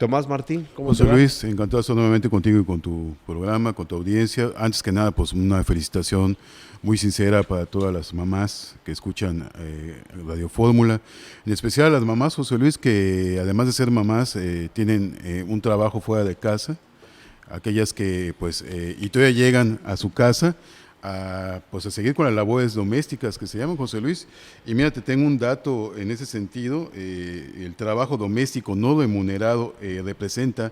Tomás Martín, ¿cómo te José va? Luis, encantado de estar nuevamente contigo y con tu programa, con tu audiencia. Antes que nada, pues una felicitación muy sincera para todas las mamás que escuchan Radio Fórmula, en especial a las mamás, José Luis, que además de ser mamás, tienen un trabajo fuera de casa, aquellas que pues y todavía llegan a su casa pues a seguir con las labores domésticas que se llaman, José Luis. Y mira, te tengo un dato en ese sentido. El trabajo doméstico no remunerado representa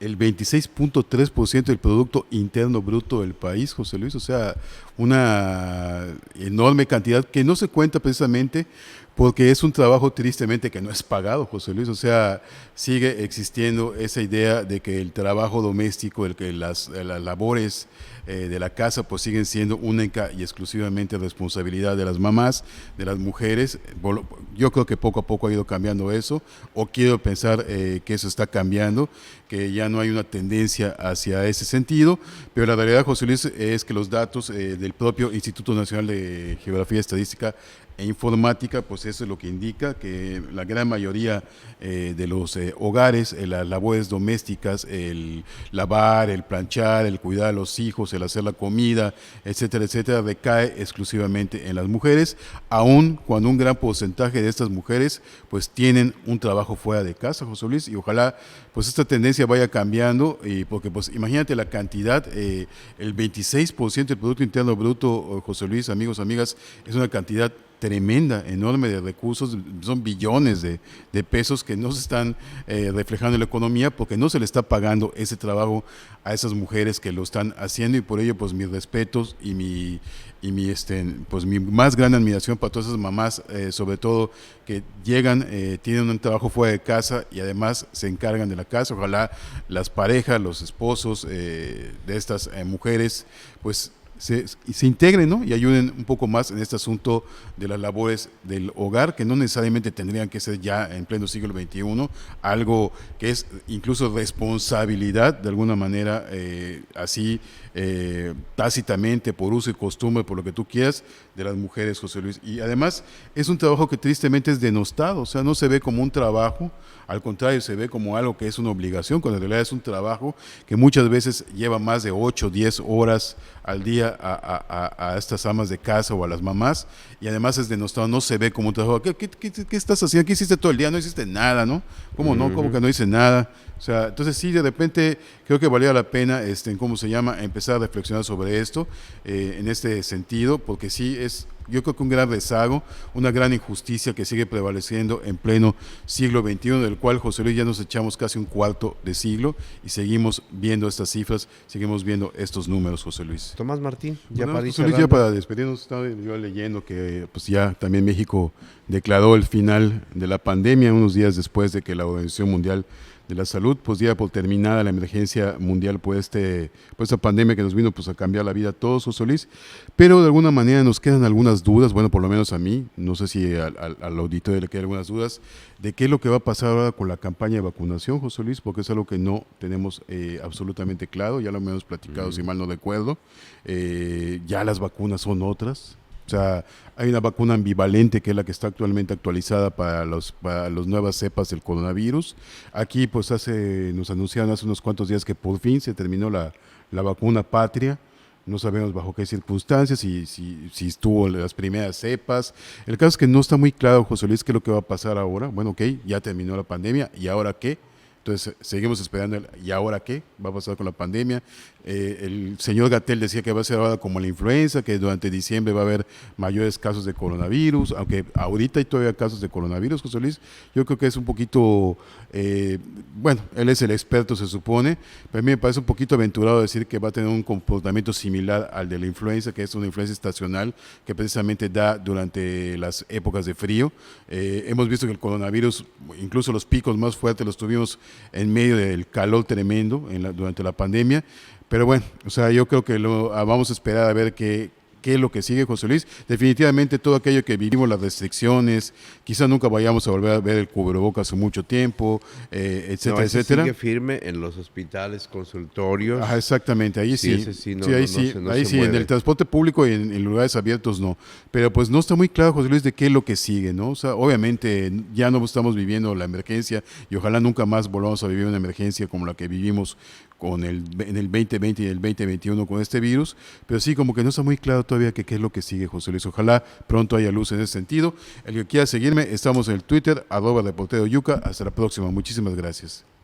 el 26.3% del Producto Interno Bruto del país, José Luis. O sea, una enorme cantidad que no se cuenta precisamente porque es un trabajo tristemente que no es pagado, José Luis. O sea, sigue existiendo esa idea de que el trabajo doméstico, el que las labores de la casa pues siguen siendo única y exclusivamente responsabilidad de las mamás, de las mujeres. Yo creo que poco a poco ha ido cambiando eso, o quiero pensar que eso está cambiando, que ya no hay una tendencia hacia ese sentido, pero la realidad, José Luis, es que los datos del propio Instituto Nacional de Geografía, Estadística e Informática, pues eso es lo que indica que la gran mayoría de los hogares, las labores domésticas, el lavar, el planchar, el cuidar a los hijos, el hacer la comida, etcétera, etcétera, recae exclusivamente en las mujeres, aun cuando un gran porcentaje de estas mujeres pues tienen un trabajo fuera de casa, José Luis, y ojalá pues esta tendencia vaya cambiando, porque pues imagínate la cantidad, el 26% del Producto Interno Bruto, José Luis, amigos, amigas, es una cantidad tremenda, enorme de recursos, son billones de pesos que no se están reflejando en la economía porque no se le está pagando ese trabajo a esas mujeres que lo están haciendo, y por ello pues mis respetos pues mi más grande admiración para todas esas mamás, sobre todo que llegan, tienen un trabajo fuera de casa y además se encargan de la casa. Ojalá las parejas, los esposos de estas mujeres pues se integren, ¿no? Y ayuden un poco más en este asunto de las labores del hogar, que no necesariamente tendrían que ser ya en pleno siglo XXI, algo que es incluso responsabilidad de alguna manera, así tácitamente, por uso y costumbre, por lo que tú quieras, de las mujeres, José Luis. Y además es un trabajo que tristemente es denostado, o sea, no se ve como un trabajo, al contrario, se ve como algo que es una obligación, cuando en realidad es un trabajo que muchas veces lleva más de 8 o 10 horas al día a estas amas de casa o a las mamás, y además es denostado, no se ve como un trabajo. ¿Qué estás haciendo? ¿Qué hiciste todo el día? No hiciste nada, ¿no? ¿Cómo no? ¿Cómo que no hice nada? O sea, entonces sí, de repente creo que valía la pena, ¿cómo se llama?, empezar a reflexionar sobre esto, en este sentido, porque sí es, yo creo que un gran rezago, una gran injusticia que sigue prevaleciendo en pleno siglo XXI, del cual, José Luis, ya nos echamos casi un cuarto de siglo y seguimos viendo estas cifras, seguimos viendo estos números, José Luis. Tomás Martín, ya Bueno, para ir José Luis, ya cerrando. para despedirnos, estaba yo leyendo que pues ya también México declaró el final de la pandemia unos días después de que la Organización Mundial de la Salud pues diera por terminada la emergencia mundial por esta pandemia que nos vino pues a cambiar la vida a todos, José Luis. Pero de alguna manera nos quedan algunas dudas, bueno, por lo menos a mí, no sé si al auditorio le quedan algunas dudas de qué es lo que va a pasar ahora con la campaña de vacunación, José Luis, porque es algo que no tenemos absolutamente claro, ya lo hemos platicado, si mal no recuerdo. Ya las vacunas son otras. O sea, hay una vacuna ambivalente que es la que está actualmente actualizada para las nuevas cepas del coronavirus. Aquí pues nos anunciaron hace unos cuantos días que por fin se terminó la vacuna patria. No sabemos bajo qué circunstancias, si estuvo en las primeras cepas. El caso es que no está muy claro, José Luis, qué es lo que va a pasar ahora. Bueno, ok, ya terminó la pandemia, ¿y ahora qué? Entonces seguimos esperando, ¿y ahora qué va a pasar con la pandemia? El señor Gatell decía que va a ser ahora como la influenza, que durante diciembre va a haber mayores casos de coronavirus, aunque ahorita hay todavía casos de coronavirus, José Luis. Yo creo que es un poquito, bueno, él es el experto, se supone, pero a mí me parece un poquito aventurado decir que va a tener un comportamiento similar al de la influenza, que es una influenza estacional que precisamente da durante las épocas de frío. Hemos visto que el coronavirus, incluso los picos más fuertes los tuvimos en medio del calor tremendo durante la pandemia, pero bueno, o sea, yo creo que vamos a esperar a ver ¿Qué es lo que sigue, José Luis? Definitivamente todo aquello que vivimos, las restricciones, quizás nunca vayamos a volver a ver el cubrebocas hace mucho tiempo, No, etcétera, ese etcétera. sigue firme en los hospitales, consultorios. Ajá, exactamente, ahí sí. Ese sí, no, Sí, ahí no, no sí, se, no ahí se sí, en mueve. el transporte público y en lugares abiertos no. Pero pues no está muy claro, José Luis, de qué es lo que sigue, ¿no? O sea, obviamente ya no estamos viviendo la emergencia y ojalá nunca más volvamos a vivir una emergencia como la que vivimos en el 2020 y el 2021 con este virus, pero sí como que no está muy claro todavía qué es lo que sigue, José Luis. Ojalá pronto haya luz en ese sentido. El que quiera seguirme, estamos en el Twitter, @reporteroyuca. Hasta la próxima. Muchísimas gracias.